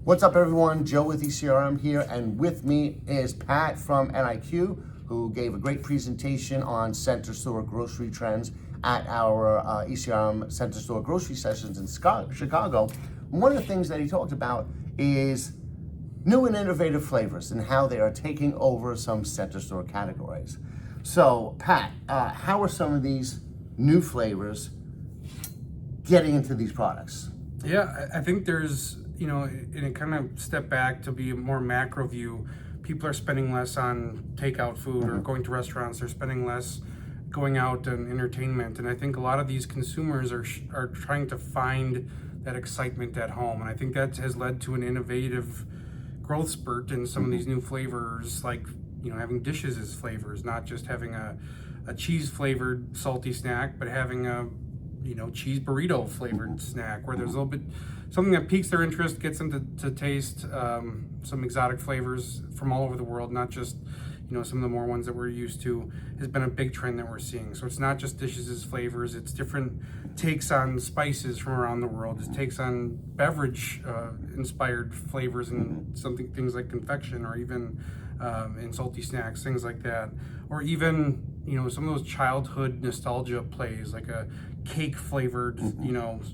What's up, everyone? Joe with ECRM here, and with me is Pat from NIQ, who gave a great presentation on center store grocery trends at our ECRM center store grocery sessions in Chicago. One of the things that he talked about is new and innovative flavors and how they are taking over some center store categories. So, Pat, how are some of these new flavors getting into these products? Yeah, I think there's, in a kind of step back to be a more macro view, people are spending less on takeout food or going to restaurants. They're spending less going out and entertainment. And I think a lot of these consumers are trying to find that excitement at home. And I think that has led to an innovative growth spurt in some of these new flavors, like, having dishes as flavors, not just having a cheese flavored salty snack, but having a cheese burrito flavored snack where there's a little bit something that piques their interest, gets them to taste some exotic flavors from all over the world, not just some of the more ones that we're used to. Has been a big trend that we're seeing. So it's not just dishes as flavors, it's different takes on spices from around the world. It's takes on beverage inspired flavors and things like confection, or even in salty snacks, things like that. Or even some of those childhood nostalgia plays, like a cake flavored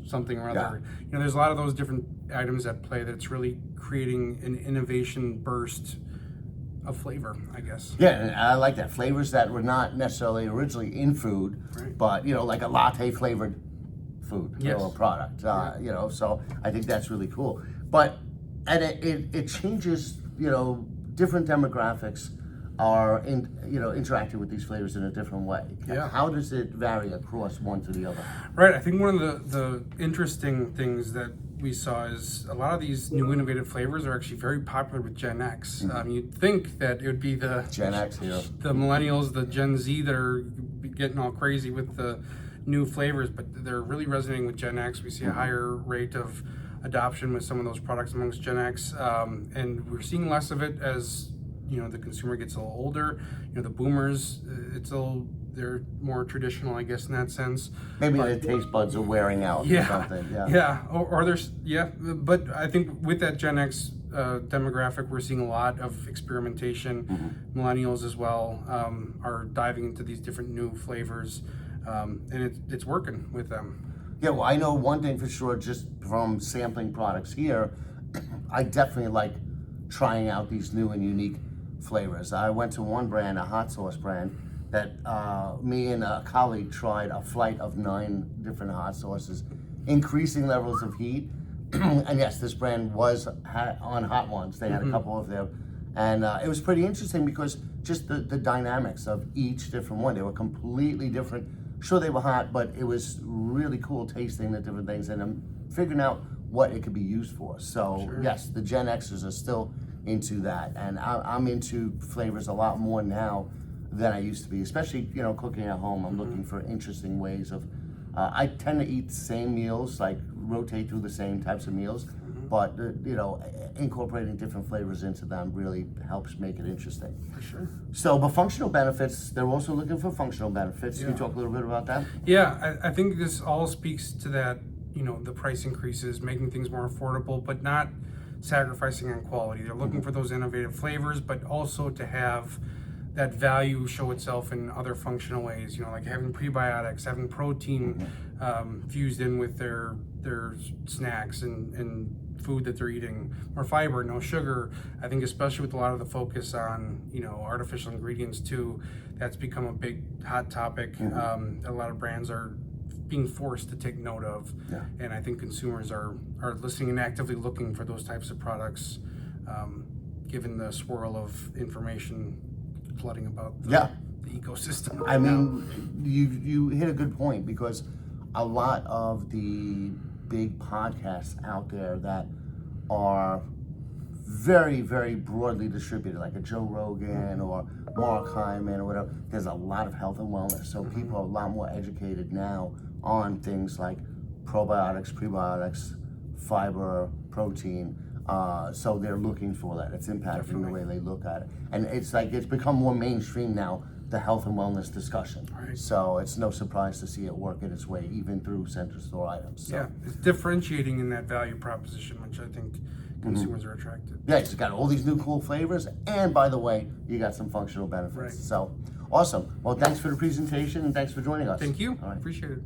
something or other. There's a lot of those different items at play that's really creating an innovation burst of flavor, I guess. Yeah, and I like that. Flavors that were not necessarily originally in food, right, but like a latte flavored food, yes, or product. So I think that's really cool. But it changes. Different demographics are interacting with these flavors in a different way. Yeah. How does it vary across one to the other? Right. I think one of the interesting things that we saw is a lot of these new innovative flavors are actually very popular with Gen X. You'd think that it would be the Gen X, the millennials, the Gen Z that are getting all crazy with the new flavors, but they're really resonating with Gen X. We see a higher rate of adoption with some of those products amongst Gen X, and we're seeing less of it as the consumer gets a little older. The boomers, they're more traditional, I guess, in that sense. Maybe the taste buds are wearing out or something. Or there's but I think with that Gen X demographic, we're seeing a lot of experimentation. Millennials as well are diving into these different new flavors, and it's working with them. Yeah, well, I know one thing for sure, just from sampling products here, I definitely like trying out these new and unique flavors. I went to one brand, a hot sauce brand, that me and a colleague tried a flight of 9 different hot sauces, increasing levels of heat. And yes, this brand was on Hot Ones. They had a couple of them. And it was pretty interesting because just the dynamics of each different one, they were completely different. Sure, they were hot, but it was really cool tasting the different things and I'm figuring out what it could be used for. So yes, the Gen Xers are still into that, and I'm into flavors a lot more now than I used to be, especially cooking at home. I'm looking for interesting ways of I tend to eat the same meals, like rotate through the same types of meals, but incorporating different flavors into them really helps make it interesting. For sure. So, but functional benefits, they're also looking for functional benefits. Can you talk a little bit about that? Yeah, I think this all speaks to that, the price increases, making things more affordable, but not sacrificing on quality. They're looking for those innovative flavors, but also to have that value show itself in other functional ways, like having prebiotics, having protein fused in with their snacks and food that they're eating, more fiber, no sugar. I think especially with a lot of the focus on artificial ingredients too, that's become a big hot topic. A lot of brands are being forced to take note of, and I think consumers are listening and actively looking for those types of products, given the swirl of information flooding about the ecosystem. I mean, you hit a good point, because a lot of the big podcasts out there that are very, very broadly distributed, like a Joe Rogan or Mark Hyman or whatever, there's a lot of health and wellness. So people are a lot more educated now on things like probiotics, prebiotics, fiber, protein. So they're looking for that. It's impacting the way they look at it. And it's become more mainstream now, the health and wellness discussion. Right. So it's no surprise to see it working its way even through center store items. So. Yeah, it's differentiating in that value proposition, which I think consumers are attracted. Yeah, it's got all these new cool flavors, and by the way, you got some functional benefits. Right. So awesome. Well, thanks for the presentation and thanks for joining us. Thank you. All right. Appreciate it.